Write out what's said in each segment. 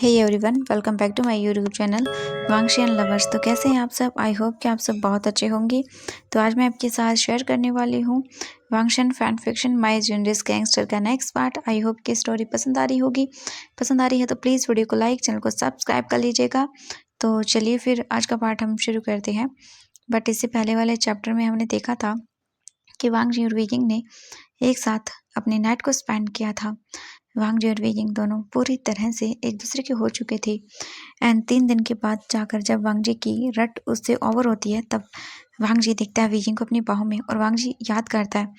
Hey everyone, welcome back to my YouTube channel Wangxian and lovers. तो कैसे हैं आप सब? आई होप कि आप सब बहुत अच्छे होंगे। तो आज मैं आपके साथ शेयर करने वाली हूँ Wangxian fan fiction my journalist gangster का नेक्स्ट पार्ट। आई होप कि स्टोरी पसंद आ रही होगी। पसंद आ रही है तो प्लीज़ वीडियो को लाइक, चैनल को सब्सक्राइब कर लीजिएगा। तो चलिए फिर आज का पार्ट हम शुरू करते हैं। बट इससे पहले वाले चैप्टर में हमने देखा था कि वांगजी और वीकिंग ने एक साथ अपनी नाइट को स्पेंड किया था। वांगजी और वीकिंग दोनों पूरी तरह से एक दूसरे के हो चुके थे। एंड 3 दिन के बाद जाकर जब वांगजी की रट उससे ओवर होती है, तब वांगजी देखता है वीकिंग को अपनी बाहों में और वांगजी याद करता है।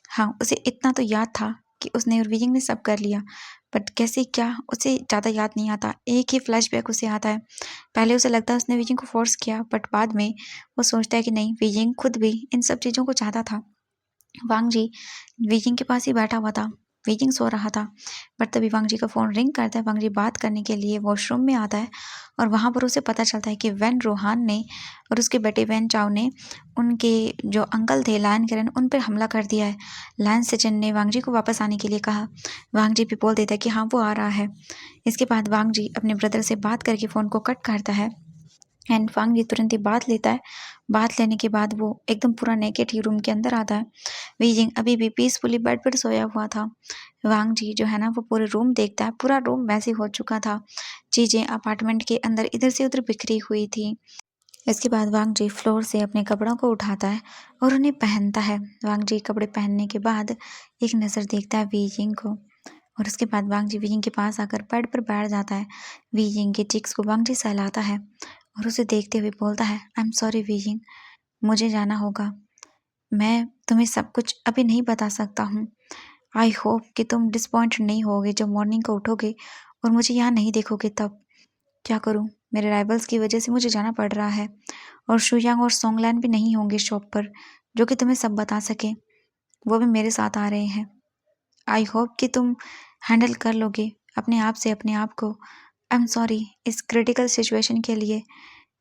हाँ, उसे इतना तो याद था कि उसने और वीकिंग ने सब कर लिया, बट कैसे क्या उसे ज़्यादा याद नहीं आता। एक ही फ्लैशबैक उसे आता है। पहले उसे लगता है उसने वीकिंग को फोर्स किया, बट बाद में वो सोचता है कि नहीं, वीकिंग खुद भी इन सब चीज़ों को चाहता था। वांगजी वीकिंग के पास ही बैठा हुआ था। वीकिंग सो रहा था, बट तभी वांगजी का फ़ोन रिंग करता है। वांगजी बात करने के लिए वॉशरूम में आता है और वहाँ पर उसे पता चलता है कि वैन रोहान ने और उसके बेटे वैन चाओ ने उनके जो अंकल थे लायन किरण, उन पर हमला कर दिया है। लायन सचिन ने वांगजी को वापस आने के लिए कहा। वांगजी भी बोल देता है कि हाँ, वो आ रहा है। इसके बाद वांगजी अपने ब्रदर से बात करके फ़ोन को कट करता है एंड वांगजी तुरंत ही बात लेता है। बात लेने के बाद वो एकदम पूरा नेकेड ही रूम के अंदर आता है। वीजिंग अभी भी पीसफुली बेड पर सोया हुआ था। वांगजी जो है ना, वो पूरे रूम देखता है। पूरा रूम वैसे हो चुका था। चीजें अपार्टमेंट के अंदर इधर से उधर बिखरी हुई थी। इसके बाद वांगजी फ्लोर से अपने कपड़ों को उठाता है और उन्हें पहनता है। वांगजी कपड़े पहनने के बाद एक नज़र देखता है वीजिंग को और उसके बाद वांगजी वीजिंग के पास आकर बेड पर बैठ जाता है। वीजिंग के चिक्स को वांगजी सहलाता है और उसे देखते हुए बोलता है, आई एम सॉरी वीजिंग, मुझे जाना होगा। मैं तुम्हें सब कुछ अभी नहीं बता सकता हूँ। आई होप कि तुम डिसपॉइंट नहीं होगे जब मॉर्निंग को उठोगे और मुझे यहाँ नहीं देखोगे तब। क्या करूँ, मेरे राइवल्स की वजह से मुझे जाना पड़ रहा है और शुयांग और सोंगलैन भी नहीं होंगे शॉप पर, जो कि तुम्हें सब बता सके। वो भी मेरे साथ आ रहे हैं। आई होप कि तुम हैंडल कर लोगे अपने आप से अपने आप को। आई एम सॉरी इस क्रिटिकल सिचुएशन के लिए।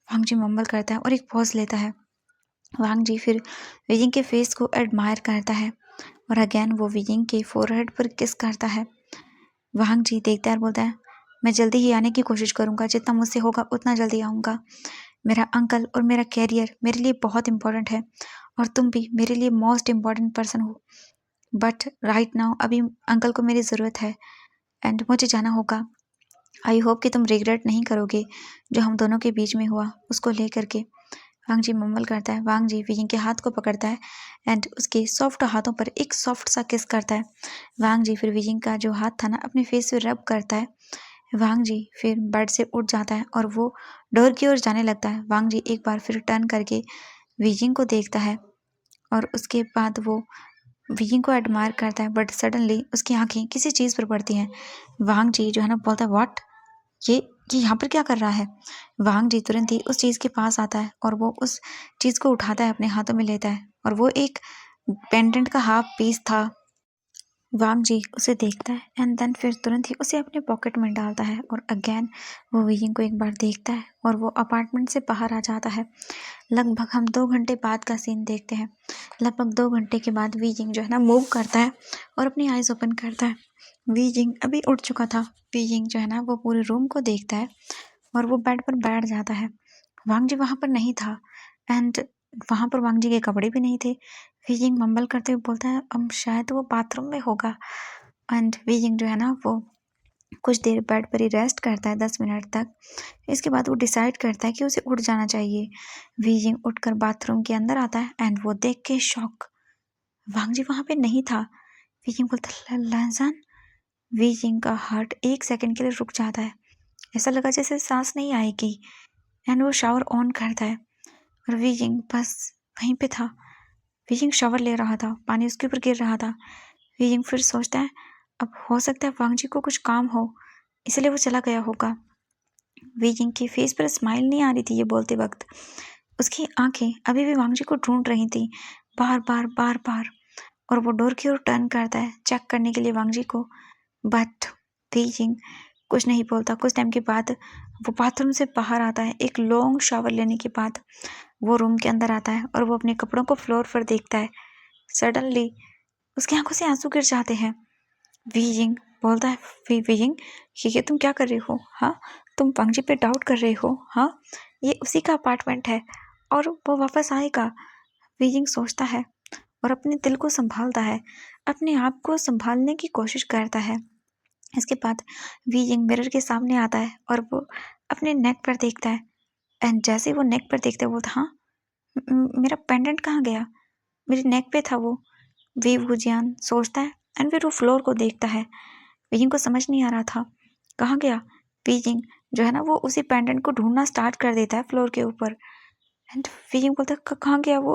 वांगजी मम्बल करता है और एक पॉज लेता है। वांगजी फिर वीजिंग के फेस को एडमायर करता है और अगेन वो वीजिंग के फोरहेड पर किस करता है। वांगजी देखता है और बोलता है, मैं जल्दी ही आने की कोशिश करूंगा, जितना मुझसे होगा उतना जल्दी आऊँगा। मेरा अंकल और मेरा कैरियर मेरे लिए बहुत इंपॉर्टेंट है और तुम भी मेरे लिए मोस्ट इम्पॉर्टेंट पर्सन हो। बट राइट नाउ अभी अंकल को मेरी ज़रूरत है एंड मुझे जाना होगा। आई होप कि तुम रिग्रेट नहीं करोगे जो हम दोनों के बीच में हुआ उसको लेकर के। वांगजी मम्मल करता है। वांगजी वीजिंग के हाथ को पकड़ता है एंड उसके सॉफ्ट हाथों पर एक सॉफ्ट सा किस करता है। वांगजी फिर वीजिंग का जो हाथ था ना, अपने फेस पे रब करता है। वांगजी फिर बेड से उठ जाता है और वो डोर की ओर जाने लगता है। वांगजी एक बार फिर टर्न करके वीजिंग को देखता है और उसके बाद वो वीजिंग को एडमायर करता है, बट सडनली उसकी आंखें किसी चीज़ पर पड़ती हैं। वांगजी जो है ना, बोलता है, व्हाट, ये ये यहाँ पर क्या कर रहा है? वांगजी तुरंत ही उस चीज़ के पास आता है और वो उस चीज़ को उठाता है, अपने हाथों में लेता है और वो एक पेंडेंट का हाफ पीस था। वांगजी उसे देखता है एंड देन फिर तुरंत ही उसे अपने पॉकेट में डालता है और अगेन वो वीजिंग को एक बार देखता है और वो अपार्टमेंट से बाहर आ जाता है। लगभग हम 2 घंटे बाद का सीन देखते हैं। लगभग 2 घंटे के बाद वीजिंग जो है ना, मूव करता है और अपनी आइज़ ओपन करता है। वीजिंग अभी उठ चुका था। वीजिंग जो है ना, वो पूरे रूम को देखता है और वो बेड पर बैठ जाता है। वांगजी वहाँ पर नहीं था एंड वहाँ पर वांगजी के कपड़े भी नहीं थे। वीजिंग मम्बल करते हुए बोलता है, अब शायद वो बाथरूम में होगा। एंड वीजिंग जो है ना, वो कुछ देर बेड पर ही रेस्ट करता है, 10 मिनट तक। इसके बाद वो डिसाइड करता है कि उसे उठ जाना चाहिए। वीजिंग उठकर बाथरूम के अंदर आता है एंड वो देख के शॉक, वांगजी वहाँ पे नहीं था। वीजिंग बोलता है, लहजान। वीजिंग का हार्ट 1 सेकंड के लिए रुक जाता है। ऐसा लगा जैसे सांस नहीं आएगी एंड वो शावर ऑन करता है और वीजिंग बस वहीं पे था। वीजिंग शावर ले रहा था, पानी उसके ऊपर गिर रहा था। वीजिंग फिर सोचता है, अब हो सकता है वांगजी को कुछ काम हो, इसलिए वो चला गया होगा। वीजिंग के फेस पर स्माइल नहीं आ रही थी ये बोलते वक्त। उसकी आंखें अभी भी वांगजी को ढूंढ रही थी, बार बार बार बार। और वो डोर की ओर टर्न करता है चेक करने के लिए वांगजी को, बट वीजिंग कुछ नहीं बोलता। कुछ टाइम के बाद वो बाथरूम से बाहर आता है। एक लॉन्ग शावर लेने के बाद वो रूम के अंदर आता है और वो अपने कपड़ों को फ्लोर पर देखता है। सडनली उसकी आंखों से आंसू गिर जाते हैं। वीजिंग बोलता है वीजिंग, ये तुम क्या कर रही हो? हाँ, तुम वांगजी पे डाउट कर रही हो? हाँ, ये उसी का अपार्टमेंट है और वो वापस आएगा। वीजिंग सोचता है और अपने दिल को संभालता है, अपने आप को संभालने की कोशिश करता है। इसके बाद वीजिंग मिरर के सामने आता है और वो अपने नेक पर देखता है। एंड जैसे ही वो नेक पर देखता है, बोलता हाँ, मेरा पेंडेंट कहाँ गया? मेरे नेक पे था वो। वी वुजियान सोचता है एंड फिर वो फ्लोर को देखता है। बीजिंग को समझ नहीं आ रहा था कहाँ गया। बीजिंग जो है ना वो उसी पेंडेंट को ढूंढना स्टार्ट कर देता है फ्लोर के ऊपर। एंड बीजिंग बोलता है कहाँ गया वो,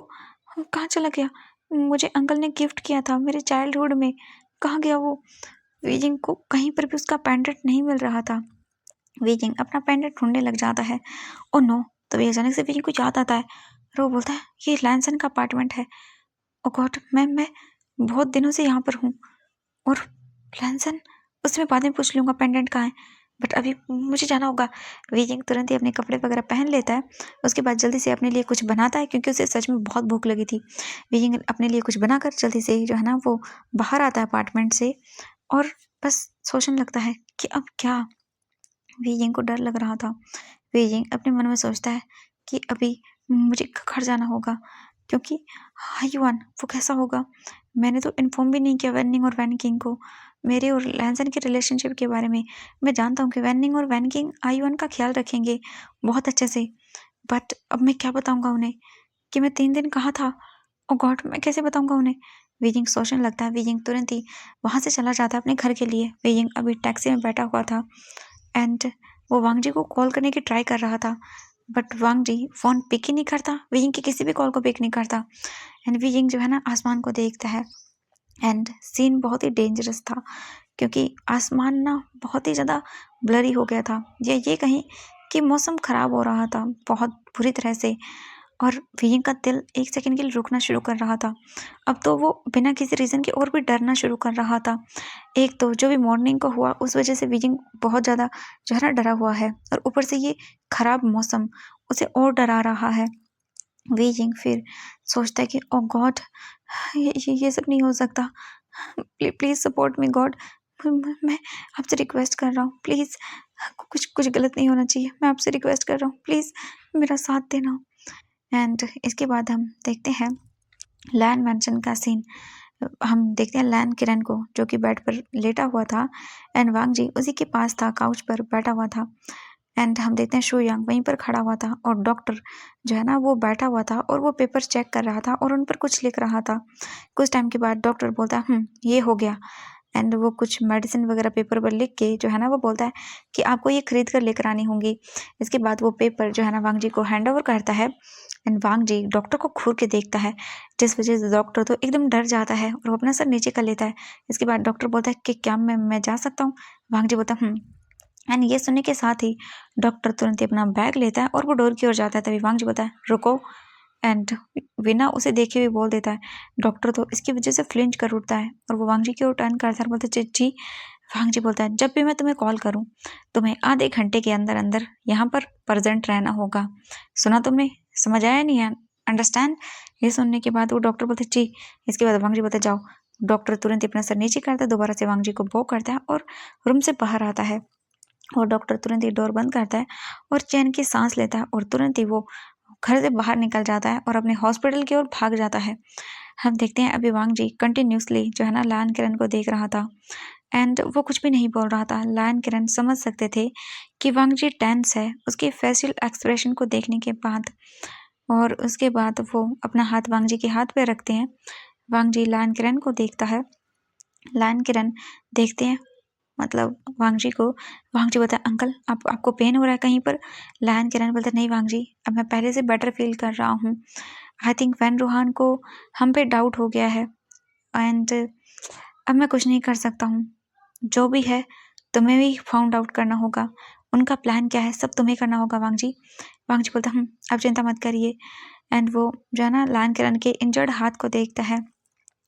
कहाँ चला गया? मुझे अंकल ने गिफ्ट किया था मेरे चाइल्डहुड में, कहाँ गया वो? बीजिंग को कहीं पर भी उसका पेंडेंट नहीं मिल रहा था। बीजिंग अपना पेंडेंट ढूंढने लग जाता है। ओ नो, तभी अचानक से बीजिंग को याद आता है और वो बोलता है ये लैंसन का अपार्टमेंट है। ओ गॉड, मैं बहुत दिनों से यहाँ पर हूँ और लैंसन, उससे मैं बाद में पूछ लूँगा पेंडेंट कहाँ है, बट अभी मुझे जाना होगा। वीजिंग तुरंत ही अपने कपड़े वगैरह पहन लेता है। उसके बाद जल्दी से अपने लिए कुछ बनाता है क्योंकि उसे सच में बहुत भूख लगी थी। वीजिंग अपने लिए कुछ बनाकर जल्दी से जो है ना वो बाहर आता है अपार्टमेंट से और बस सोचने लगता है कि अब क्या। वीजिंग को डर लग रहा था। वीजिंग अपने मन में सोचता है कि अभी मुझे घर जाना होगा क्योंकि हायुआन वो कैसा होगा। मैंने तो इन्फॉर्म भी नहीं किया वैनिंग और वैन किंग को मेरे और लैंसन के रिलेशनशिप के बारे में। मैं जानता हूँ कि वैनिंग और वैन किंग हायुआन का ख्याल रखेंगे बहुत अच्छे से, बट अब मैं क्या बताऊँगा उन्हें कि मैं 3 दिन कहाँ था। ओ गॉड, मैं कैसे बताऊँगा उन्हें? वीजिंग सोचने लगता है। वीजिंग तुरंत ही वहाँ से चला जाता है अपने घर के लिए। वीजिंग अभी टैक्सी में बैठा हुआ था एंड वो वांगजी को कॉल करने की ट्राई कर रहा था, बट वांगजी फ़ोन पिक ही नहीं करता, वीजिंग की किसी भी कॉल को पिक नहीं करता। एंड वीजिंग जो है ना आसमान को देखता है एंड सीन बहुत ही डेंजरस था क्योंकि आसमान ना बहुत ही ज़्यादा ब्लरी हो गया था, या ये कहीं कि मौसम ख़राब हो रहा था बहुत बुरी तरह से। और वीजिंग का दिल 1 सेकंड के लिए रुकना शुरू कर रहा था। अब तो वो बिना किसी रीज़न के और भी डरना शुरू कर रहा था। एक तो जो भी मॉर्निंग को हुआ उस वजह से वीजिंग बहुत ज़्यादा जो है ना डरा हुआ है और ऊपर से ये खराब मौसम उसे और डरा रहा है। वीजिंग फिर सोचता है कि ओ गॉड, ये सब नहीं हो सकता। Please support me God. मैं आपसे रिक्वेस्ट कर रहा हूँ, प्लीज़ कुछ कुछ गलत नहीं होना चाहिए। मैं आपसे रिक्वेस्ट कर रहा हूँ, प्लीज़ मेरा साथ देना। एंड इसके बाद हम देखते हैं लैन मैंशन का सीन। हम देखते हैं लैन किरण को जो कि बेड पर लेटा हुआ था एंड वांगजी उसी के पास था, काउच पर बैठा हुआ था। एंड हम देखते हैं शुयांग वहीं पर खड़ा हुआ था और डॉक्टर जो है ना वो बैठा हुआ था और वो पेपर चेक कर रहा था और उन पर कुछ लिख रहा था। कुछ टाइम के बाद डॉक्टर बोलता है ये हो गया। एंड वो कुछ मेडिसिन वगैरह पेपर पर लिख के जो है ना वो बोलता है कि आपको ये खरीद कर लेकर आनी होंगी। इसके बाद वो पेपर जो है ना वांगजी को हैंड ओवर करता है एंड वांगजी डॉक्टर को घूर के देखता है, जिस वजह से डॉक्टर तो एकदम डर जाता है और वो अपना सर नीचे कर लेता है। इसके बाद डॉक्टर बोलता है कि क्या मैं जा सकता हूँ? वांगजी बोलता है एंड ये सुनने के साथ ही डॉक्टर तुरंत ही अपना बैग लेता है और वो डोर की ओर जाता है। तभी वांगजी बोलता है रुको। एंड बिना उसे देखे हुए बोल देता है। डॉक्टर तो इसकी वजह से फ्लिंच कर उठता है और वो वांगजी की ओर टर्न करता है, बोलता है जी। वांगजी बोलता है जब भी मैं तुम्हें कॉल करूं तुम्हें आधे घंटे के अंदर अंदर यहाँ पर प्रेजेंट रहना होगा। सुना तुमने? समझ आया नहीं है? अंडरस्टैंड? ये सुनने के बाद वो डॉक्टर बोलते जी। इसके बाद वांगजी बोलता है जाओ। डॉक्टर तुरंत ही अपना सर नीचे करता है, दोबारा से वांगजी को बो करता है और रूम से बाहर आता है। और डॉक्टर तुरंत ही डोर बंद करता है और चैन की सांस लेता है और तुरंत ही वो घर से बाहर निकल जाता है और अपने हॉस्पिटल की ओर भाग जाता है। हम देखते हैं अभी वांगजी कंटिन्यूसली जो है ना लायन किरण को देख रहा था एंड वो कुछ भी नहीं बोल रहा था। लायन किरण समझ सकते थे कि वांगजी टेंस है उसके फेशियल एक्सप्रेशन को देखने के बाद। और उसके बाद वो अपना हाथ वांगजी के हाथ पे रखते हैं। वांगजी लायन किरण को देखता है। लायन किरण देखते हैं मतलब वांगजी को। वांगजी बोलता है अंकल आपको पेन हो रहा है कहीं पर? लायन किरण बोलता है नहीं वांगजी, अब मैं पहले से बेटर फील कर रहा हूँ। आई थिंक वैन रूहान को हम पे डाउट हो गया है एंड अब मैं कुछ नहीं कर सकता हूँ। जो भी है तुम्हें भी फाउंड आउट करना होगा, उनका प्लान क्या है सब तुम्हें करना होगा वांगजी। वांगजी बोलता अब चिंता मत करिए। एंड वो जो है ना लायन किरण के इंजर्ड हाथ को देखता है।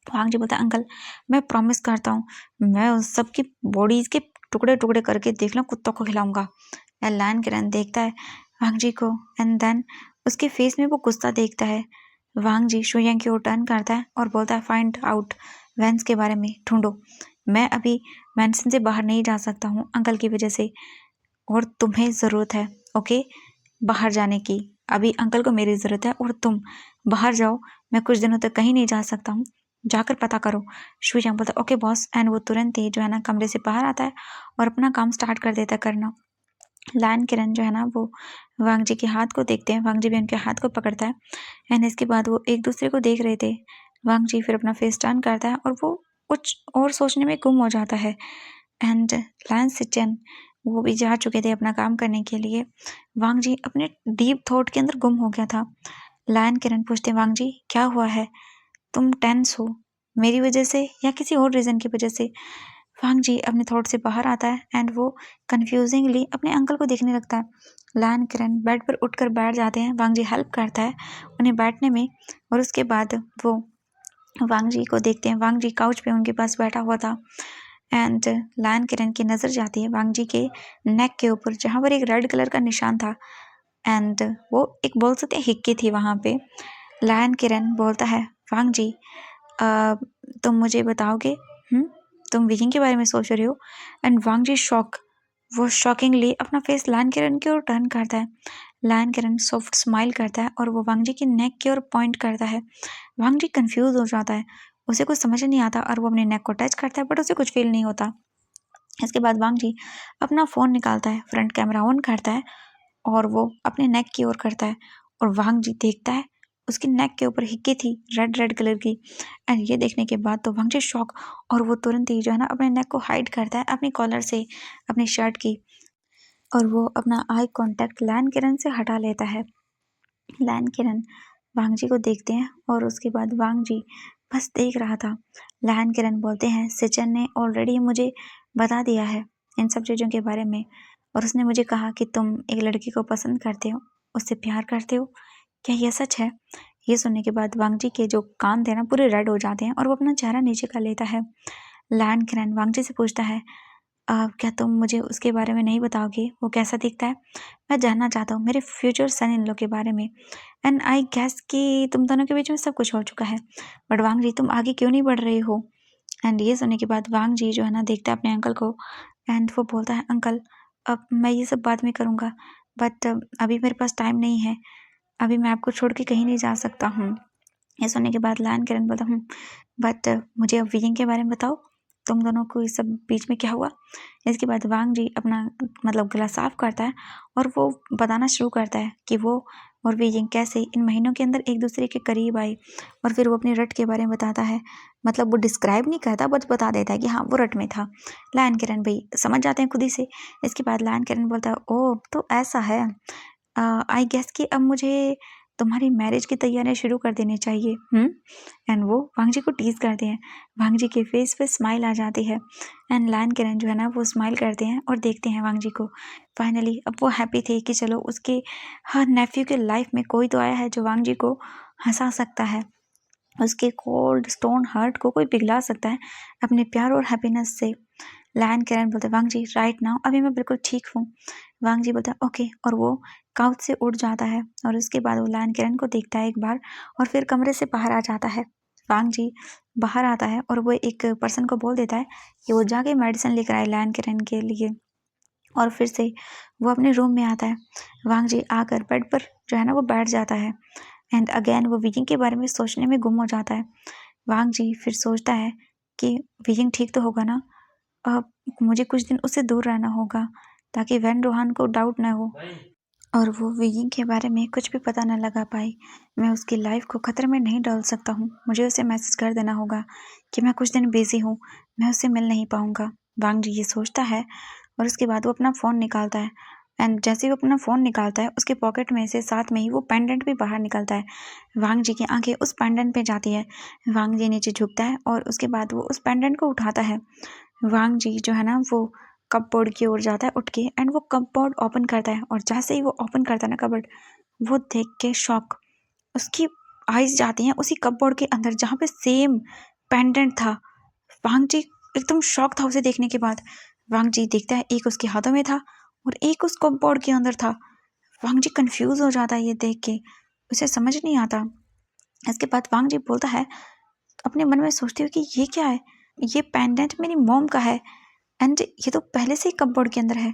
वांगजी बोलता है अंकल मैं प्रॉमिस करता हूँ मैं उस सबकी बॉडीज के टुकड़े टुकड़े करके देख लो कुत्तों को खिलाऊंगा। लायन किरण देखता है वांगजी को एंड देन उसके फेस में वो गुस्सा देखता है। वांगजी शुयांग की ओर टर्न करता है और बोलता है फाइंड आउट वेंस के बारे में ढूंढो। मैं अभी मेंशन से बाहर नहीं जा सकता हूँ अंकल की वजह से, और तुम्हें ज़रूरत है ओके बाहर जाने की। अभी अंकल को मेरी ज़रूरत है और तुम बाहर जाओ, मैं कुछ दिनों तक कहीं नहीं जा सकता हूँ, जाकर पता करो। शुजांग बोलता ओके बॉस, एंड वो तुरंत ही जो है ना कमरे से बाहर आता है और अपना काम स्टार्ट कर देता है करना। लायन किरण जो है ना वो वांग जी के हाथ को देखते हैं, वांग जी भी उनके हाथ को पकड़ता है, एंड इसके बाद वो एक दूसरे को देख रहे थे। वांग जी फिर अपना फेस टर्न करता है और वो कुछ और सोचने में गुम हो जाता है, एंड लायन सिचन वो भी जा चुके थे अपना काम करने के लिए। वांग जी अपने डीप थॉट के अंदर गुम हो गया था। लायन किरण पूछते हैं वांग जी क्या हुआ है, तुम टेंस हो मेरी वजह से या किसी और रीज़न की वजह से। वांग जी अपने थॉट से बाहर आता है एंड वो कंफ्यूजिंगली अपने अंकल को देखने लगता है। लायन किरण बेड पर उठकर बैठ जाते हैं, वांग जी हेल्प करता है उन्हें बैठने में, और उसके बाद वो वांग जी को देखते हैं। वांग जी काउच पे उनके पास बैठा हुआ था, एंड लायन किरण की नज़र जाती है वांग जी के नेक के ऊपर जहाँ पर एक रेड कलर का निशान था, एंड वो एक बोल सकते हैं हिक्की थी वहाँ पे। लायन किरण बोलता है वांग जी तुम मुझे बताओगे तुम विकिंग के बारे में सोच रहे हो। एंड वांग जी वो शॉकिंगली अपना फेस लायन किरण की ओर टर्न करता है। लायन किरण सॉफ्ट स्माइल करता है और वो वांग जी की नेक की ओर पॉइंट करता है। वांग जी कंफ्यूज हो जाता है, उसे कुछ समझ नहीं आता और वो अपने नेक को टच करता है बट उसे कुछ फील नहीं होता। इसके बाद वांग जी अपना फ़ोन निकालता है, फ्रंट कैमरा ऑन करता है और वो अपने नेक की ओर करता है, और वांग जी देखता है उसकी नेक के ऊपर हिक्की थी रेड रेड कलर की। एंड ये देखने के बाद तो वांग जी शॉक, और वो तुरंत ही जो है ना अपने नेक को हाइड करता है अपनी कॉलर से अपनी शर्ट की, और वो अपना आई कांटेक्ट लायन किरण से हटा लेता है। लायन किरण वांग जी को देखते हैं और उसके बाद वांग जी बस देख रहा था। लायन किरण बोलते हैं सिचन ने ऑलरेडी मुझे बता दिया है इन सब चीज़ों के बारे में, और उसने मुझे कहा कि तुम एक लड़की को पसंद करते हो, उससे प्यार करते हो, क्या यह सच है। ये सुनने के बाद वांग जी के जो कान थे ना पूरे रेड हो जाते हैं और वो अपना चेहरा नीचे कर लेता है। लायन किरण वांग जी से पूछता है क्या तुम मुझे उसके बारे में नहीं बताओगे, वो कैसा दिखता है, मैं जानना चाहता हूँ मेरे फ्यूचर सन इन लॉ के बारे में। एंड आई गेस कि तुम दोनों के बीच में सब कुछ हो चुका है, बट वांग जी तुम आगे क्यों नहीं बढ़ रहे हो। एंड ये सुनने के बाद वांग जी जो है ना देखता है अपने अंकल को, एंड वो बोलता है अंकल अब मैं ये सब बाद में करूँगा, बट अभी मेरे पास टाइम नहीं है, अभी मैं आपको छोड़ के कहीं नहीं जा सकता हूँ। ये सुनने के बाद लायन किरण बोलता बट मुझे अब विकिंग के बारे में बताओ, तुम दोनों को इस सब बीच में क्या हुआ। इसके बाद वांग जी अपना मतलब गला साफ करता है और वो बताना शुरू करता है कि वो और विकिंग कैसे इन महीनों के अंदर एक दूसरे के करीब आए, और फिर वो अपनी रट के बारे में बताता है, मतलब वो डिस्क्राइब नहीं करता बट बता देता है कि हाँ वो रट में था। लायन किरण भाई समझ जाते हैं खुद ही से। इसके बाद लायन किरण बोलता है ओह तो ऐसा है, आई गेस कि अब मुझे तुम्हारी मैरिज की तैयारियां शुरू कर देनी चाहिए। एंड वो वांग जी को टीज करते हैं, वांग जी के फेस पे स्माइल आ जाती है, एंड लायन किरण जो है ना वो स्माइल करते हैं और देखते हैं वांग जी को। फाइनली अब वो हैप्पी थे कि चलो उसके हर नेफ्यू के लाइफ में कोई तो आया है जो वांग जी को हंसा सकता है, उसके कोल्ड स्टोन हार्ट को कोई पिघला सकता है अपने प्यार और हैप्पीनेस से। लायन किरण बोलते वांग जी राइट नाउ अभी मैं बिल्कुल ठीक हूँ। वांग जी बोलता ओके, और वो काउच से उठ जाता है, और उसके बाद वो लायन किरण को देखता है एक बार और फिर कमरे से बाहर आ जाता है। वांग जी बाहर आता है और वो एक पर्सन को बोल देता है कि वो जाके मेडिसिन लेकर आए लायन किरण के लिए, और फिर से वो अपने रूम में आता है। वांग जी आकर बेड पर जो है ना वो बैठ जाता है, एंड अगेन वो विकिंग के बारे में सोचने में गुम हो जाता है। वांग जी फिर सोचता है कि विकिंग ठीक तो होगा ना, अब मुझे कुछ दिन उससे दूर रहना होगा ताकि वैन रोहान को डाउट ना हो और वो विकिंग के बारे में कुछ भी पता न लगा पाए। मैं उसकी लाइफ को खतरे में नहीं डाल सकता हूँ, मुझे उसे मैसेज कर देना होगा कि मैं कुछ दिन बिजी हूँ, मैं उससे मिल नहीं पाऊँगा। वांग जी ये सोचता है और उसके बाद वो अपना फ़ोन निकालता है, एंड जैसे ही वो अपना फ़ोन निकालता है उसके पॉकेट में से साथ में ही वो पेंडेंट भी बाहर निकलता है। वांग जी की आंखें उस पेंडेंट पे जाती है, वांग जी नीचे झुकता है और उसके बाद वो उस पेंडेंट को उठाता है। वांग जी जो है ना वो कपबोर्ड की ओर जाता है उठ के, एंड वो कपबोर्ड ओपन करता है, और जैसे ही वो ओपन करता है ना कपबोर्ड, वो देख के शॉक, उसकी आईज जाती हैं उसी कपबोर्ड के अंदर जहाँ पे सेम पेंडेंट था। वांग जी एकदम शॉक था उसे देखने के बाद। वांग जी देखता है एक उसके हाथों में था और एक उस कपबोर्ड के अंदर था। वांग जी कंफ्यूज हो जाता है ये देख के, उसे समझ नहीं आता। इसके बाद वांग जी बोलता है अपने मन में सोचते हुए कि ये क्या है, ये पेंडेंट मेरी मॉम का है एंड ये तो पहले से ही कपबोर्ड के अंदर है।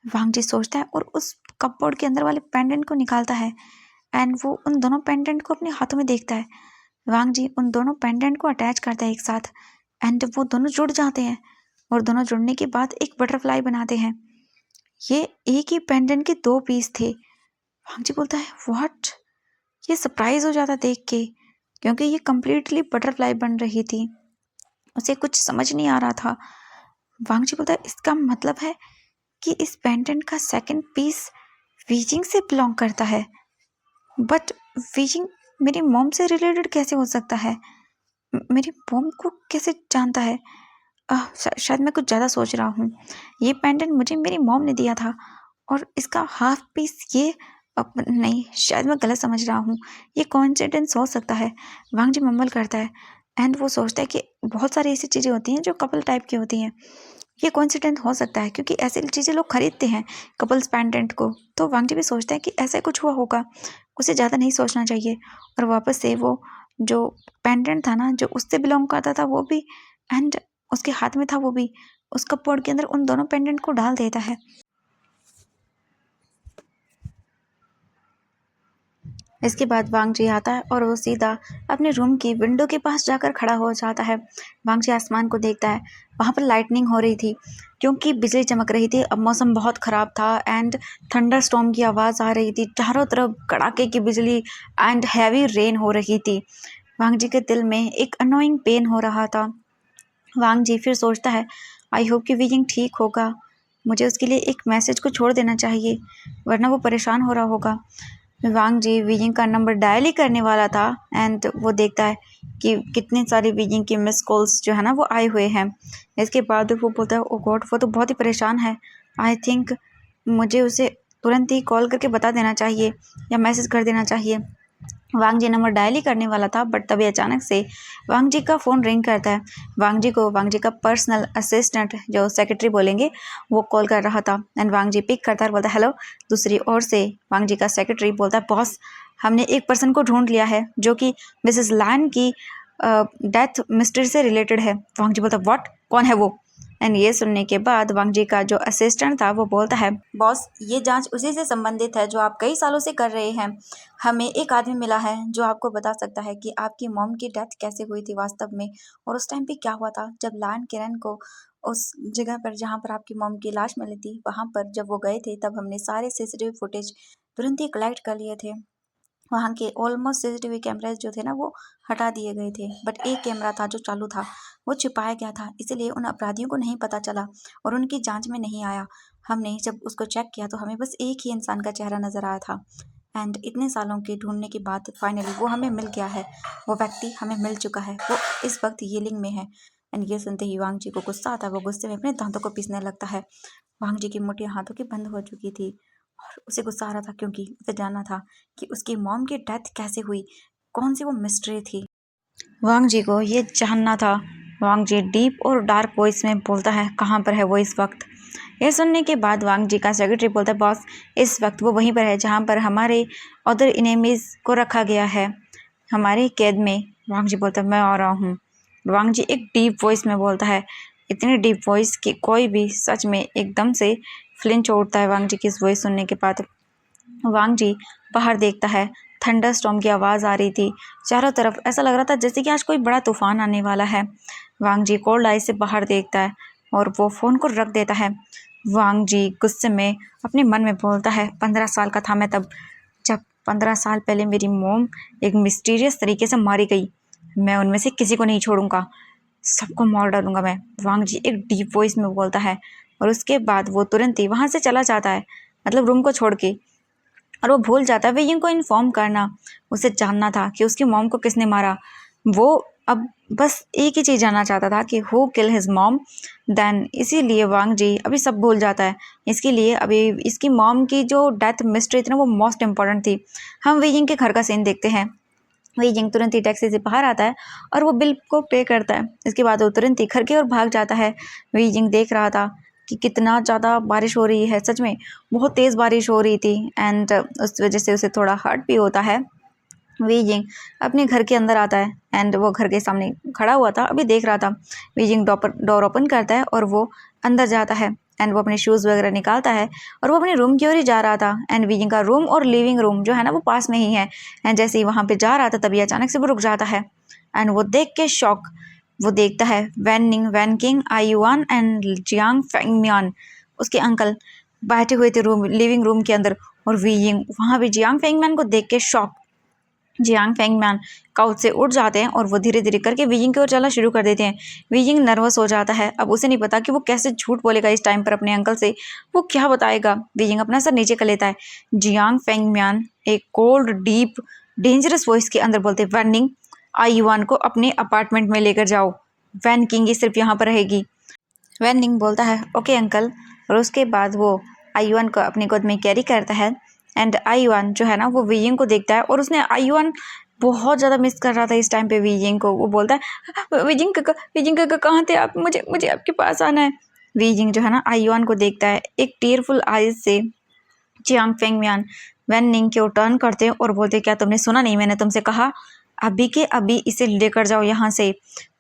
वांग जी सोचता है और उस कपबोर्ड के अंदर वाले पेंडेंट को निकालता है एंड वो उन दोनों पेंडेंट को अपने हाथों में देखता है। वांग जी उन दोनों पेंडेंट को अटैच करता है एक साथ एंड वो दोनों जुड़ जाते हैं और दोनों जुड़ने के बाद एक बटरफ्लाई बनाते हैं। ये एक ही पेंडेंट के 2 पीस थे। वांग जी बोलता है व्हाट। ये सरप्राइज हो जाता देख के क्योंकि ये कंप्लीटली बटरफ्लाई बन रही थी। उसे कुछ समझ नहीं आ रहा था। वांग जी बोलता है इसका मतलब है कि इस पेंडेंट का सेकंड पीस वीजिंग से बिलोंग करता है। बट वीजिंग मेरी मॉम से रिलेटेड कैसे हो सकता है? मेरी मॉम को कैसे जानता है? शायद मैं कुछ ज़्यादा सोच रहा हूँ। ये पेंडेंट मुझे मेरी मॉम ने दिया था और इसका हाफ पीस ये नहीं, शायद मैं गलत समझ रहा हूँ। ये कोइंसिडेंस हो सकता है। वांग जी मम्मल करता है एंड वो सोचता है कि बहुत सारी ऐसी चीज़ें होती हैं जो कपल टाइप की होती हैं। ये कोइंसिडेंट हो सकता है क्योंकि ऐसी चीज़ें लोग खरीदते हैं कपल्स पेंडेंट को। तो वांग जी भी सोचता है कि ऐसा कुछ हुआ होगा, उसे ज़्यादा नहीं सोचना चाहिए और वापस से वो जो पेंडेंट था ना जो उससे बिलोंग करता था वो भी एंड उसके हाथ में था वो भी उस कपबोर्ड के अंदर उन दोनों पेंडेंट को डाल देता है। इसके बाद वांग जी आता है और वो सीधा अपने रूम की विंडो के पास जाकर खड़ा हो जाता है। वांग जी आसमान को देखता है, वहाँ पर लाइटनिंग हो रही थी क्योंकि बिजली चमक रही थी। अब मौसम बहुत ख़राब था एंड थंडर स्टॉर्म की आवाज़ आ रही थी। चारों तरफ कड़ाके की बिजली एंड हैवी रेन हो रही थी। वांग जी के दिल में एक अनोइंग पेन हो रहा था। वांग जी फिर सोचता है आई होप कि वीजिंग ठीक होगा, मुझे उसके लिए एक मैसेज को छोड़ देना चाहिए वरना वो परेशान हो रहा होगा। वांग जी वीजिंग का नंबर डायल ही करने वाला था एंड वो देखता है कि कितने सारे वीजिंग के मिस कॉल्स जो है ना वो आए हुए हैं। इसके बाद वो बोलता है ओ गॉड वो तो बहुत ही परेशान है। आई थिंक मुझे उसे तुरंत ही कॉल करके बता देना चाहिए या मैसेज कर देना चाहिए। वांग जी नंबर डायल ही करने वाला था बट तभी अचानक से वांग जी का फ़ोन रिंग करता है। वांग जी को वांग जी का पर्सनल असिस्टेंट जो सेक्रेटरी बोलेंगे वो कॉल कर रहा था एंड वांग जी पिक करता है और बोलता है हेलो। दूसरी ओर से वांग जी का सेक्रेटरी बोलता है बॉस हमने एक पर्सन को ढूंढ लिया है जो कि मिसेस लैन की डेथ मिस्ट्री से रिलेटेड है। वांग जी बोलता है व्हाट, कौन है वो? एंड ये सुनने के बाद वांग जी का जो असिस्टेंट था वो बोलता है बॉस ये जांच उसी से संबंधित है जो आप कई सालों से कर रहे हैं। हमें एक आदमी मिला है जो आपको बता सकता है कि आपकी मॉम की डेथ कैसे हुई थी वास्तव में और उस टाइम पे क्या हुआ था जब लैन किरण को उस जगह पर जहाँ पर आपकी मॉम की लाश मिली थी वहाँ पर जब वो गए थे तब हमने सारे सीसीटीवी फुटेज तुरंत ही कलेक्ट कर लिए थे। वहाँ के ऑलमोस्ट सीसीटीवी कैमराज जो थे ना वो हटा दिए गए थे बट एक कैमरा था जो चालू था वो छिपाया गया था इसीलिए उन अपराधियों को नहीं पता चला और उनकी जांच में नहीं आया। हमने जब उसको चेक किया तो हमें बस एक ही इंसान का चेहरा नज़र आया था एंड इतने सालों के ढूंढने के बाद फाइनली वो हमें मिल गया है। वो व्यक्ति हमें मिल चुका है, वो इस वक्त यीलिंग में है। एंड ये सुनते ही वांग जी को गुस्सा आता है, वो गुस्से में अपने दांतों को पीसने लगता है। वांग जी की मुट्ठियाँ हाथों की बंद हो चुकी थी और उसे गुस्सा आ रहा था क्योंकि उसे जानना था कि उसकी मॉम की डेथ कैसे हुई, कौन सी वो मिस्ट्री थी। वांग जी को ये जानना था। वांग जी डीप और डार्क वॉइस में बोलता है कहाँ पर है वो इस वक्त। यह सुनने के बाद वांग जी का सेक्रेटरी बोलता है बॉस इस वक्त वो वहीं पर है जहाँ पर हमारे अदर इनेमीज को रखा गया है, हमारी कैद में। वांग जी बोलता है मैं आ रहा हूँ। वांग जी एक डीप वॉइस में बोलता है, इतनी डीप वॉइस कि कोई भी सच में एकदम से फ्लिंच उठता है वांग जी की इस वॉइस सुनने के बाद। वांग जी बाहर देखता है, थंडर स्टॉर्म की आवाज़ आ रही थी चारों तरफ, ऐसा लग रहा था जैसे कि आज कोई बड़ा तूफान आने वाला है। वांग जी कोल्ड आई से बाहर देखता है और वो फ़ोन को रख देता है। वांग जी गुस्से में अपने मन में बोलता है 15 साल का था मैं तब जब 15 साल पहले मेरी मोम एक मिस्टीरियस तरीके से मारी गई। मैं उनमें से किसी को नहीं छोड़ूंगा, सबको मार डालूंगा मैं। वांग जी एक डीप वॉइस में बोलता है और उसके बाद वो तुरंत ही वहाँ से चला जाता है, मतलब रूम को छोड़ के। और वो भूल जाता है वेइंग को इन्फॉर्म करना। उसे जानना था कि उसकी मॉम को किसने मारा। वो अब बस एक ही चीज़ जानना चाहता था कि who kill his mom. Then इसीलिए वांग जी अभी सब भूल जाता है। इसके लिए अभी इसकी मॉम की जो डेथ मिस्ट्री थी ना वो मोस्ट इम्पॉर्टेंट थी। हम वेइंग के घर का सीन देखते हैं। वेइंग तुरंत ही टैक्सी से बाहर आता है और वो बिल को पे करता है। इसके बाद वो तुरंत ही घर की ओर भाग जाता है। वेइंग देख रहा था कि कितना ज़्यादा बारिश हो रही है, सच में बहुत तेज़ बारिश हो रही थी एंड उस वजह से उसे थोड़ा हर्ट भी होता है। वीजिंग अपने घर के अंदर आता है एंड वो घर के सामने खड़ा हुआ था, अभी देख रहा था। वीजिंग डोर ओपन करता है और वो अंदर जाता है एंड वो अपने शूज़ वगैरह निकालता है और वो अपने रूम की ओर ही जा रहा था। एंड वीजिंग का रूम और लिविंग रूम जो है ना वो पास में ही है। एंड जैसे ही वहाँ पे जा रहा था तभी अचानक से वो रुक जाता है एंड वो देख के शॉक, वो देखता है Wan King, Ai Yuan and Jiang Fengmian, उसके अंकल बैठे हुए थे लिविंग रूम के अंदर। और वीजिंग वहाँ भी जियांग फेंगमियान को देख के शॉक, जियांग फेंगमैन काउच से उठ जाते हैं और वो धीरे धीरे करके वीजिंग की ओर चलना शुरू कर देते हैं। वीजिंग नर्वस हो जाता है, अब उसे नहीं पता कि वो कैसे झूठ बोलेगा इस टाइम पर अपने अंकल से, वो क्या बताएगा। वीजिंग अपना सर नीचे कर लेता है। जियांग फेंगमैन एक कोल्ड डीप डेंजरस वॉइस के अंदर बोलते, वैनिंग आई युआन को अपने अपार्टमेंट में लेकर जाओ, वैन किंग सिर्फ यहाँ पर रहेगी। वैनिंग बोलता है ओके अंकल, और उसके बाद वो आयुआन को अपनी गोद में कैरी करता है। एंड आयुआन जो है ना वो वीजिंग को देखता है और उसने आयुआन बहुत ज़्यादा मिस कर रहा था इस टाइम पे वीजिंग को। वो बोलता है वीजिंग काका कहाँ थे आप, मुझे मुझे आपके पास आना है। वीजिंग जो है ना आयुआन को देखता है एक टीयरफुल आइज से। जियांग फेंगमियान वैनिंग को टर्न करते हैं और बोलते, क्या तुमने सुना नहीं, मैंने तुमसे कहा अभी के अभी इसे लेकर जाओ यहाँ से,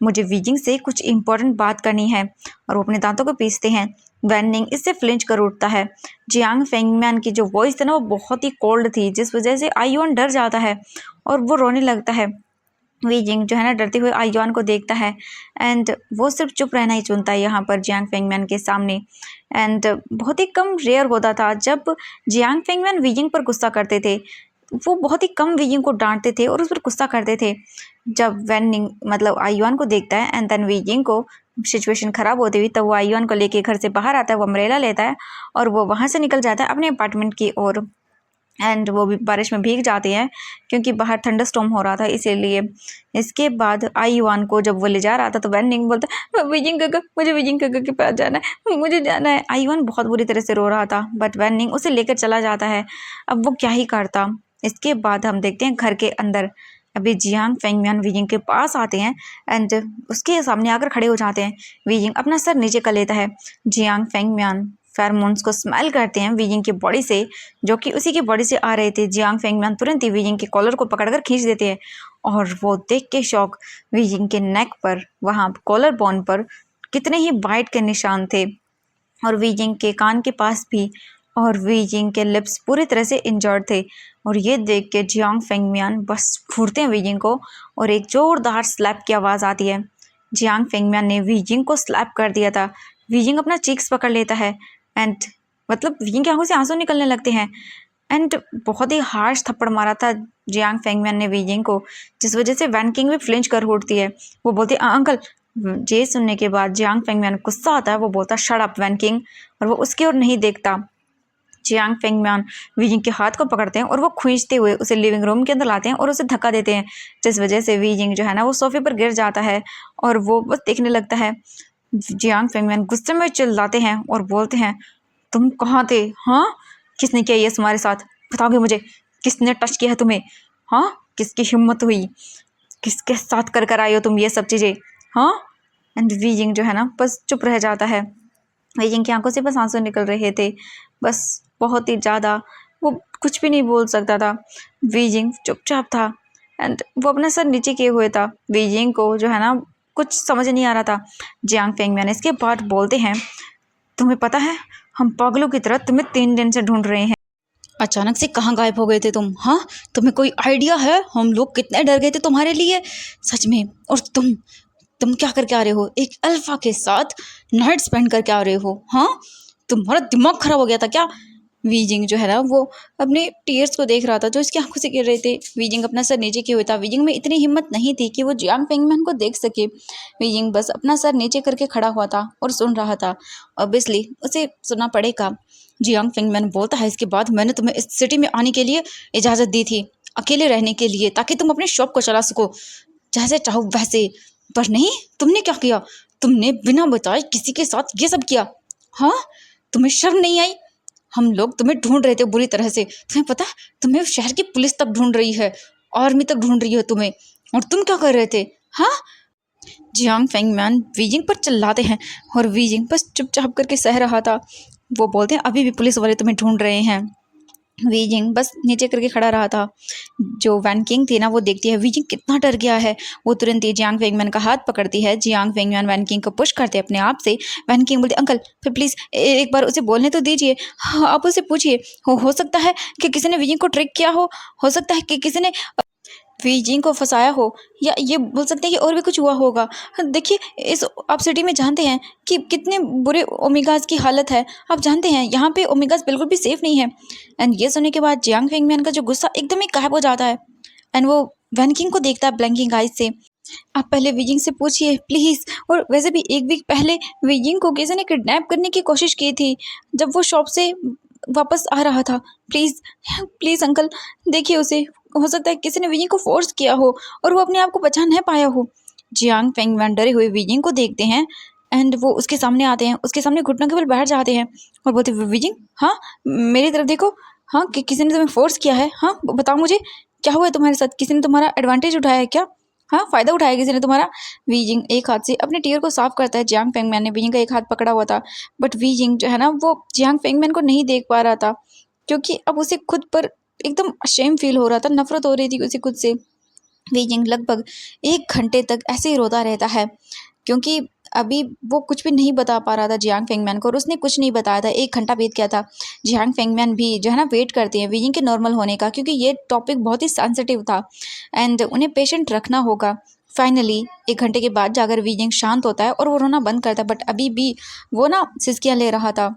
मुझे वीजिंग से कुछ इंपॉर्टेंट बात करनी है। और वो अपने दांतों को पीसते हैं। वैनिंग इससे फ्लिंच कर उठता है। जियांग फेंगमैन की जो वॉइस थी ना वो बहुत ही कोल्ड थी, जिस वजह से आयुआन डर जाता है और वो रोने लगता है। वीजिंग जो है ना डरते हुए आयुआन को देखता है एंड वो सिर्फ चुप रहना ही चुनता है यहाँ पर जियांग फेंगमैन के सामने। एंड बहुत ही कम रेयर होता था जब जियांग फेंगमैन वीजिंग पर गुस्सा करते थे, वो बहुत ही कम वीजिंग को डांटते थे और उस पर गुस्सा करते थे। जब वैनिंग मतलब आयुआन को देखता है एंड देन वीजिंग को सिचुएशन ख़राब होती हुई, तब वो आयुआन को लेके घर से बाहर आता है, वो अम्ब्रेला लेता है और वो वहाँ से निकल जाता है अपने अपार्टमेंट की ओर। एंड वो भी बारिश में भीग जाते हैं क्योंकि बाहर थंडरस्टॉर्म हो रहा था इसीलिए। इसके बाद आयुआन को जब वो ले जा रहा था तो वैनिंग बोलता, विजिंग काका, मुझे विजिंग काका के पास जाना है, मुझे जाना है। आयुआन बहुत बुरी तरह से रो रहा था बट वैनिंग उसे लेकर चला जाता है। अब वो क्या ही करता। इसके बाद हम देखते हैं घर के अंदर अभी जियांग फेंगमियान वीजिंग के पास आते हैं एंड उसके सामने आकर खड़े हो जाते हैं। वीजिंग अपना सर नीचे कर लेता है। जियांग फेंगमियान फेरोमोन्स को स्मेल करते हैं वीजिंग की बॉडी से, जो कि उसी की बॉडी से आ रहे थे। जियांग फेंगमियान तुरंत ही वीजिंग के कॉलर को पकड़कर खींच देते हैं और वो देख के शौक, वीजिंग के नेक पर वहाँ कॉलर बोन पर कितने ही बाइट के निशान थे और वीजिंग के कान के पास भी, और वीजिंग के लिप्स पूरी तरह से इंजर्ड थे। और ये देख के जियांग फेंगमियान बस घूरते हैं वीजिंग को और एक जोरदार स्लैप की आवाज़ आती है। जियांग फेंगमियान ने वीजिंग को स्लैप कर दिया था। वीजिंग अपना चीक्स पकड़ लेता है एंड मतलब वीजिंग की आंखों से आंसू निकलने लगते हैं एंड बहुत ही हार्श थप्पड़ मारा था जियांग फेंगमियान ने वीजिंग को, जिस वजह से वैन किंग भी फ्लिंच कर उठती है। वो बोलती है अंकल। ये सुनने के बाद जियांग फेंगमियान गुस्सा आता है, वो बोलता शट अप वैन किंग, और वो उसकी ओर नहीं देखता। जियांग फेंगमियान वीजिंग के हाथ को पकड़ते हैं और वो खींचते हुए उसे लिविंग रूम के अंदर लाते हैं और उसे धक्का देते हैं, जिस वजह से वीजिंग जो है ना वो सोफे पर गिर जाता है और वो बस देखने लगता है। जियांग फेंगमियान गुस्से में चिल्लाते हैं और बोलते हैं, तुम कहाँ थे, हाँ किसने किया ये तुम्हारे साथ, बताओगे मुझे, किसने टच किया है तुम्हें, हाँ किसकी हिम्मत हुई, किसके साथ कर कर आए हो तुम ये सब चीज़ें, हाँ। एंड वीजिंग जो है ना बस चुप रह जाता है। वीजिंग की आंखों से बस आंसू निकल रहे थे, बस बहुत ही ज़्यादा, वो कुछ भी नहीं बोल सकता था। वीजिंग चुपचाप था एंड वो अपना सर नीचे किए हुए था। वीजिंग को जो है ना कुछ समझ नहीं आ रहा था। जियांग फेंगमियान इसके बाद बोलते हैं, तुम्हें पता है हम पागलों की तरह तुम्हें 3 दिन से ढूंढ रहे हैं, अचानक से कहाँ गायब हो गए थे तुम, हाँ तुम्हें कोई आइडिया है हम लोग कितने डर गए थे तुम्हारे लिए, सच में। और तुम क्या करके आ रहे हो, एक अल्फा के साथ नाइट स्पेंड करके आ रहे हो, हाँ तुम्हारा दिमाग खराब हो गया था क्या। वीजिंग जो है ना वो अपने टीयर्स को देख रहा था जो इसकी आंखों से गिर रहे थे। वीजिंग अपना सर नीचे किए हुए था। वीजिंग में इतनी हिम्मत नहीं थी कि वो जियांग फेंगमैन को देख सके। वीजिंग बस अपना सर नीचे करके खड़ा हुआ था और सुन रहा था। ऑब्वियसली उसे सुनना पड़ेगा। जियांग फेंगमैन बोलता है, इसके बाद मैंने तुम्हें इस सिटी में आने के लिए इजाज़त दी थी, अकेले रहने के लिए, ताकि तुम अपने शॉप को चला सको जैसे चाहो वैसे, पर नहीं, तुमने क्या किया, तुमने बिना बताए किसी के साथ ये सब किया, हाँ तुम्हें शर्म नहीं आई। हम लोग तुम्हें ढूंढ रहे थे बुरी तरह से, तुम्हें पता है तुम्हें शहर की पुलिस तक ढूंढ रही है, आर्मी तक ढूंढ रही है तुम्हें, और तुम क्या कर रहे थे, हाँ। जियांग फेंगमैन वीजिंग पर चिल्लाते हैं और वीजिंग बस चुपचाप करके सह रहा था। वो बोलते हैं, अभी भी पुलिस वाले तुम्हें ढूंढ रहे हैं, वीजिंग बस नीचे करके खड़ा रहा था। जो वैन किंग थी ना वो देखती है वीजिंग कितना डर गया है। वो तुरंत ही जियांग फेंगमैन का हाथ पकड़ती है। जियांग फेंगमैन वैन किंग को पुश करते अपने आप से। वैन किंग बोलती अंकल फिर प्लीज़ एक बार उसे बोलने तो दीजिए। हाँ, आप उसे पूछिए। हो सकता है कि किसी ने वीजिंग को ट्रिक किया हो सकता है कि किसी ने वीजिंग को फंसाया हो, या ये बोल सकते हैं कि और भी कुछ हुआ होगा। देखिए इस आप सिटी में जानते हैं कि कितने बुरे ओमेगास की हालत है। आप जानते हैं यहाँ पे ओमेगास बिल्कुल भी सेफ नहीं है। एंड ये सुनने के बाद जियांग फेंगमैन का जो गुस्सा एकदम ही गायब हो जाता है। एंड वो वैन किंग को देखता है ब्लैंकिंग आइज से। आप पहले वीजिंग से पूछिए प्लीज़। और वैसे भी एक वीक पहले वीजिंग को किसी ने किडनैप करने की कोशिश की थी जब वो शॉप से वापस आ रहा था। प्लीज़ प्लीज़ अंकल देखिए उसे। हो सकता है किसी ने वीजिंग को फोर्स किया हो और वो अपने आप को बचा न पाया हो। जियांग फेंगमैन डरे हुए वीजिंग को देखते हैं। एंड वो उसके सामने आते हैं, उसके सामने घुटनों के बल बैठ जाते हैं और बोलते वीजिंग हाँ मेरी तरफ देखो। हाँ कि किसी ने तुम्हें फोर्स किया है? हाँ बताओ मुझे क्या हुआ है तुम्हारे साथ? किसी ने तुम्हारा एडवांटेज उठाया है क्या? हाँ फ़ायदा उठाया किसी ने तुम्हारा? वीजिंग एक हाथ से अपने टीयर को साफ करता है। जियांग फेंगमैन ने वीजिंग का एक हाथ पकड़ा हुआ था, बट वीजिंग जो है ना वो जियांग फेंगमैन को नहीं देख पा रहा था, क्योंकि अब उसे खुद पर एकदम अशेम फील हो रहा था, नफरत हो रही थी उसे खुद से। वीजिंग लगभग 1 घंटे तक ऐसे ही रोता रहता है, क्योंकि अभी वो कुछ भी नहीं बता पा रहा था जियांग फेंगमैन को, और उसने कुछ नहीं बताया था। 1 घंटा बीत गया था। जियांग फेंगमैन भी जो है ना वेट करते हैं वीजिंग के नॉर्मल होने का, क्योंकि ये टॉपिक बहुत ही सेंसिटिव था एंड उन्हें पेशेंट रखना होगा। फाइनली 1 घंटे के बाद जाकर वीजिंग शांत होता है और वो रोना बंद करता है, बट अभी भी वो ना सिसकियाँ ले रहा था।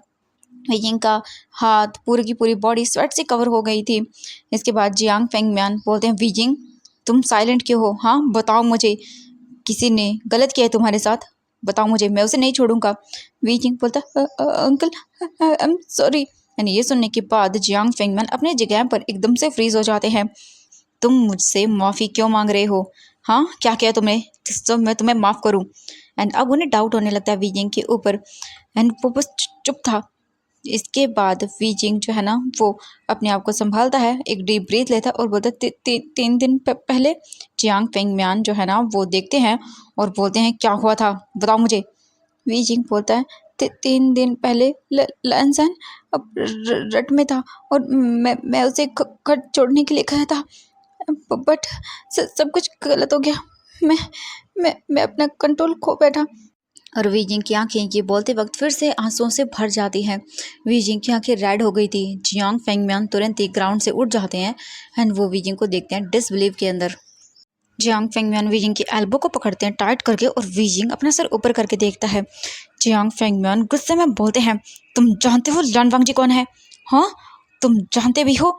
वीजिंग का हाथ पूरी की पूरी बॉडी स्वेट से कवर हो गई थी। इसके बाद जियांग फेंगमैन बोलते हैं वीजिंग तुम साइलेंट क्यों हो? हाँ बताओ मुझे, किसी ने गलत किया है तुम्हारे साथ? बताओ मुझे, मैं उसे नहीं छोड़ूंगा। वीजिंग बोलता अंकल आई एम सॉरी। यानी ये सुनने के बाद जियांग फेंगमैन अपने जगह पर एकदम से फ्रीज हो जाते हैं। तुम मुझसे माफ़ी क्यों मांग रहे हो? हाँ क्या किया तुमने जिससे मैं तुम्हें माफ़ करूँ? एंड अब उन्हें डाउट होने लगता है वीजिंग के ऊपर। एंड वो बस चुप था। इसके बाद वीजिंग जो है ना वो अपने आप को संभालता है, एक डीप ब्रीथ लेता है और बोलता है 3 दिन पहले जियांग फेंगमैन जो है ना वो देखते हैं और बोलते हैं क्या हुआ था बताओ मुझे। वीजिंग बोलता है 3 दिन पहले लंसन अब रट में था और मैं उसे घर छोड़ने के लिए कहा था, बट सब कुछ गलत हो गया। मैं मैं अपना कंट्रोल खो बैठा। और वीजिंग की आंखें ये बोलते वक्त फिर से आंसुओं से भर जाती हैं। वीजिंग की आंखें रेड हो गई थी। जियांग फेंगमैन तुरंत ही ग्राउंड से उठ जाते हैं एंड वो वीजिंग को देखते हैं डिसबिलीव के अंदर। जियांग फेंगमैन वीजिंग की एल्बो को पकड़ते हैं टाइट करके और वीजिंग अपना सर ऊपर करके देखता है। जियांग फेंगमैन गुस्से में बोलते हैं तुम जानते हो लन वांगजी कौन है? हाँ तुम जानते भी हो?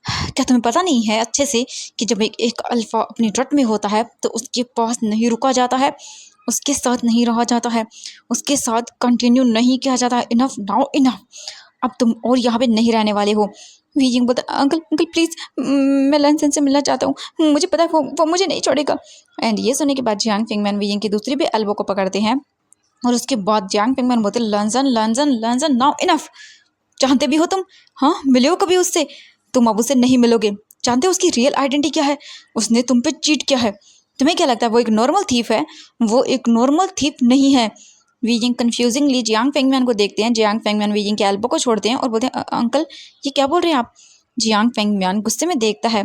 क्या तुम्हें पता नहीं है अच्छे से कि जब एक अल्फा अपनी रट में होता है तो उसके पास नहीं रुका जाता है, उसके साथ नहीं रहा जाता है, उसके साथ कंटिन्यू नहीं किया जाता है। इनफ नाउ इनफ, अब तुम और यहाँ पे नहीं रहने वाले हो। वीजिंग बोलता अंकल अंकल प्लीज़ मैं लंसन से मिलना चाहता हूँ, मुझे पता है वो मुझे नहीं छोड़ेगा। एंड ये सुनने के बाद जियांग फेंगमैन वीजिंग की दूसरी भी एल्बो को पकड़ते हैं और उसके बाद जियांग फेंगमैन बोलते लंसन लंसन लंसन नाउ इनफ। जानते भी हो तुम? हाँ मिले हो कभी उससे? तुम अब उससे नहीं मिलोगे। जानते हो उसकी रियल आइडेंटिटी क्या है? उसने तुम पे चीट किया है। तुम्हें क्या लगता है वो एक नॉर्मल थीफ है? वो एक नॉर्मल थीफ नहीं है। वीजिंग कन्फ्यूजिंगली जियांग फेंगमैन को देखते हैं। जियांग फेंगमैन वीजिंग के एल्बो को छोड़ते हैं और बोलते हैं अंकल ये क्या बोल रहे हैं आप? जियांग फेंगमैन गुस्से में देखता है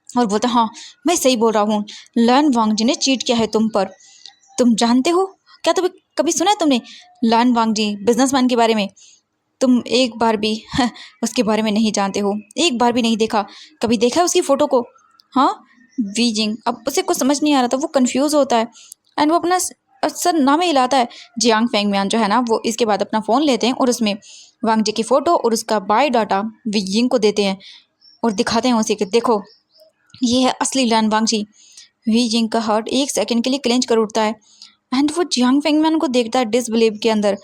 और बोलता हाँ मैं सही बोल रहा हूँ, लन वांगजी ने चीट किया है तुम पर। तुम जानते हो क्या? तुम्हें कभी सुना है तुमने लन वांगजी बिजनेसमैन के बारे में? तुम एक बार भी उसके बारे में नहीं जानते हो, एक बार भी नहीं देखा। कभी देखा है उसकी फ़ोटो को? हाँ वीजिंग अब उसे कुछ समझ नहीं आ रहा था, वो कंफ्यूज होता है एंड वो अपना सर नामे हिलाता है। जियांग फेंगमैन जो है ना वो इसके बाद अपना फ़ोन लेते हैं और उसमें वांगजी की फ़ोटो और उसका बायोडाटा वीजिंग को देते हैं और दिखाते हैं उसे कि देखो ये है असली लन वांगजी। वीजिंग का हार्ट 1 सेकंड के लिए क्लेंच कर उठता है एंड वो जियांग फेंगमैन को देखता है डिसबिलीव के अंदर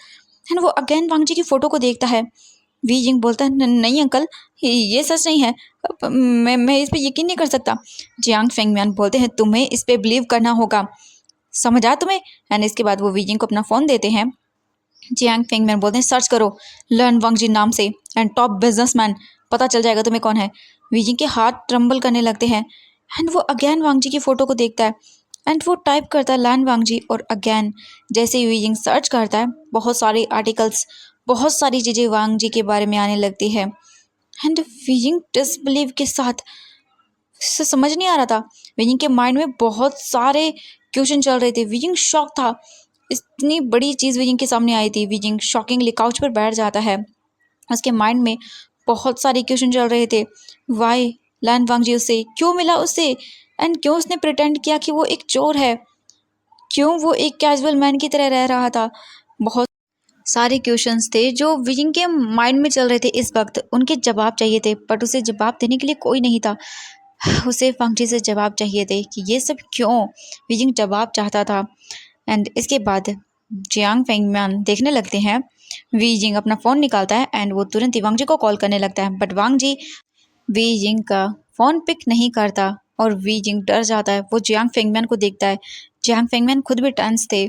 एंड वो अगेन वांगजी की फ़ोटो को देखता है। वीजिंग बोलता है नहीं अंकल ये सच नहीं है, मैं इस पे यकीन नहीं कर सकता। जियांग फेंगमैन बोलते हैं तुम्हें इस पे बिलीव करना होगा, समझ आया तुम्हें? एंड इसके बाद वो वीजिंग को अपना फ़ोन देते हैं। जियांग फेंगमैन बोलते हैं सर्च करो लन वांगजी नाम से एंड टॉप बिजनेसमैन, पता चल जाएगा तुम्हें कौन है। वीजिंग के हाथ ट्रम्बल करने लगते हैं एंड वो अगेन वांगजी की फ़ोटो को देखता है एंड वो टाइप करता है लन वांगजी और अगेन जैसे ही वीजिंग सर्च करता है बहुत सारे आर्टिकल्स, बहुत सारी चीज़ें वांगजी के बारे में आने लगती है। एंड वीजिंग डिसबिलीव के साथ, से समझ नहीं आ रहा था। वीजिंग के माइंड में बहुत सारे क्वेश्चन चल रहे थे। वीजिंग शॉक था, इतनी बड़ी चीज़ वीजिंग के सामने आई थी। वीजिंग शॉकिंगली काउच पर बैठ जाता है। उसके माइंड में बहुत सारे क्वेश्चन चल रहे थे। वाई लैन वांगजी उसे क्यों मिला उससे, एंड क्यों उसने प्रिटेंड किया कि वो एक चोर है, क्यों वो एक कैजुअल मैन की तरह रह रहा था। बहुत सारे क्वेश्चंस थे जो विजिंग के माइंड में चल रहे थे इस वक्त। उनके जवाब चाहिए थे, बट उसे जवाब देने के लिए कोई नहीं था। उसे वांगजी से जवाब चाहिए थे कि ये सब क्यों। विजिंग जवाब चाहता था। एंड इसके बाद जियांग फेंगम्यान देखने लगते हैं। वीजिंग अपना फ़ोन निकालता है एंड वो तुरंत ही वांगजी को कॉल करने लगता है, बट वांगजी वीजिंग का फ़ोन पिक नहीं करता और वीजिंग डर जाता है। वो जियांग फेंगम्यान को देखता है। जियांग फेंगम्यान खुद भी टेंस थे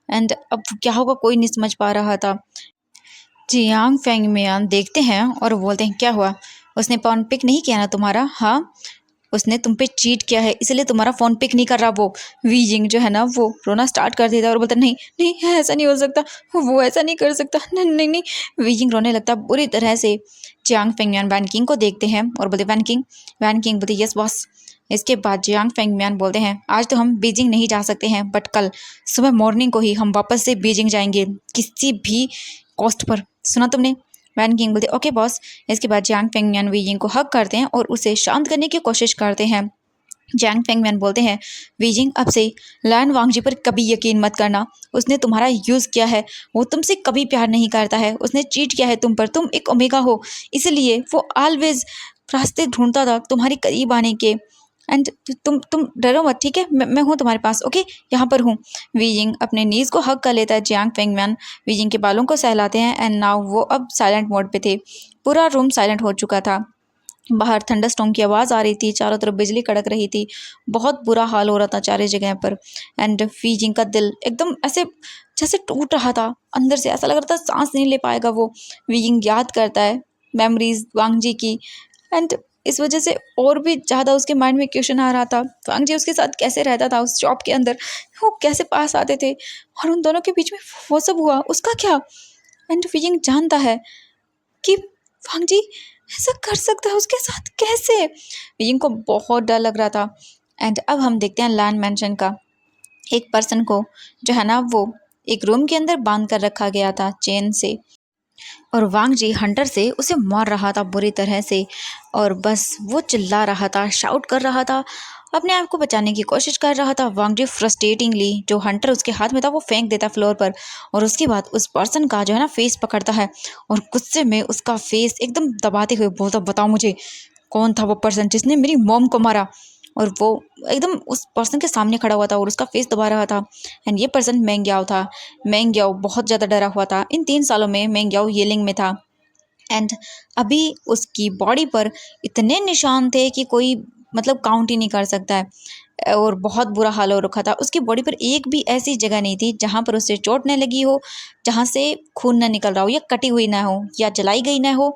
एंड अब क्या होगा कोई नहीं समझ पा रहा था। जियांग फेंगम्यान देखते हैं और बोलते हैं, क्या हुआ, उसने फ़ोन पिक नहीं किया ना तुम्हारा? हाँ, उसने तुम पे चीट किया है, इसलिए तुम्हारा फ़ोन पिक नहीं कर रहा वो। वीजिंग जो है ना वो रोना स्टार्ट कर देता है और बोलता नहीं नहीं ऐसा नहीं हो सकता, वो ऐसा नहीं कर सकता, नहीं नहीं नहीं। वीजिंग रोने लगता है बुरी तरह से। जियांग फेंगम्यान वैन किंग को देखते हैं और बोलते वैन किंग बोलते यस बॉस। इसके बाद जियांग फेंगम्यान बोलते हैं, आज तो हम बीजिंग नहीं जा सकते हैं, बट कल सुबह मॉर्निंग को ही हम वापस से बीजिंग जाएंगे, किसी भी कॉस्ट पर, सुना तुमने? वैन किंग बोलते ओके बॉस। इसके बाद जियांग फेंगम्यान वीजिंग को हक करते हैं और उसे शांत करने की कोशिश करते हैं। जियांग फेंगम्यान बोलते हैं, वीजिंग अब से लैन वांगजी पर कभी यकीन मत करना, उसने तुम्हारा यूज़ किया है, वो तुमसे कभी प्यार नहीं करता है, उसने चीट किया है तुम पर, तुम एक ओमेगा हो, इसलिए वो ऑलवेज रास्ते ढूंढता था तुम्हारे करीब आने के। एंड तुम डरो मत, ठीक है, मैं हूँ तुम्हारे पास, ओके, यहाँ पर हूँ। वीजिंग अपने नीज को हक कर लेता है। जियांग फेंगम्यान वीजिंग के बालों को सहलाते हैं एंड नाउ वो अब साइलेंट मोड पे थे। पूरा रूम साइलेंट हो चुका था। बाहर थंडरस्टॉर्म की आवाज़ आ रही थी, चारों तरफ बिजली कड़क रही थी, बहुत बुरा हाल हो रहा था चारों जगह पर। एंड वीजिंग का दिल एकदम ऐसे जैसे टूट रहा था अंदर से, ऐसा लग रहा था सांस नहीं ले पाएगा वो। वीजिंग याद करता है मेमोरीज वांगजी की एंड इस वजह से और भी ज़्यादा उसके माइंड में क्वेश्चन आ रहा था, वांगजी उसके साथ कैसे रहता था उस शॉप के अंदर, वो कैसे पास आते थे, और उन दोनों के बीच में वो सब हुआ, उसका क्या? एंड वीजिंग जानता है कि वांगजी ऐसा कर सकता है उसके साथ, कैसे? वीजिंग को बहुत डर लग रहा था। एंड अब हम देखते हैं लैंड मैंशन का एक पर्सन को, जो है ना वो एक रूम के अंदर बांध कर रखा गया था चेन से, और वांगजी हंटर से उसे मार रहा था बुरी तरह से, और बस वो चिल्ला रहा था, शाउट कर रहा था, अपने आप को बचाने की कोशिश कर रहा था। वांगजी फ्रस्ट्रेटिंगली जो हंटर उसके हाथ में था वो फेंक देता फ्लोर पर, और उसके बाद उस पर्सन का जो है ना फेस पकड़ता है और गुस्से में उसका फेस एकदम दबाते हुए बोलता, बताओ मुझे कौन था वो पर्सन जिसने मेरी मॉम को मारा। और वो एकदम उस पर्सन के सामने खड़ा हुआ था और उसका फेस दबा रहा था। एंड ये पर्सन मेंग्याओ था। मेंग्याओ बहुत ज़्यादा डरा हुआ था। इन 3 सालों में मेंग्याओ येलिंग में था एंड अभी उसकी बॉडी पर इतने निशान थे कि कोई मतलब काउंट ही नहीं कर सकता है, और बहुत बुरा हाल हो रखा था। उसकी बॉडी पर एक भी ऐसी जगह नहीं थी जहाँ पर उससे चोट न लगी हो, जहाँ से खून ना निकल रहा हो, या कटी हुई ना हो, या जलाई गई ना हो।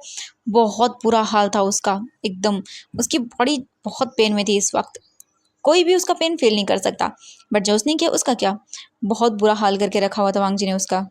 बहुत बुरा हाल था उसका एकदम। उसकी बॉडी बहुत पेन में थी इस वक्त। कोई भी उसका पेन फील नहीं कर सकता, बट जो उसने किया उसका क्या, बहुत बुरा हाल करके रखा हुआ था वांगजी ने उसका।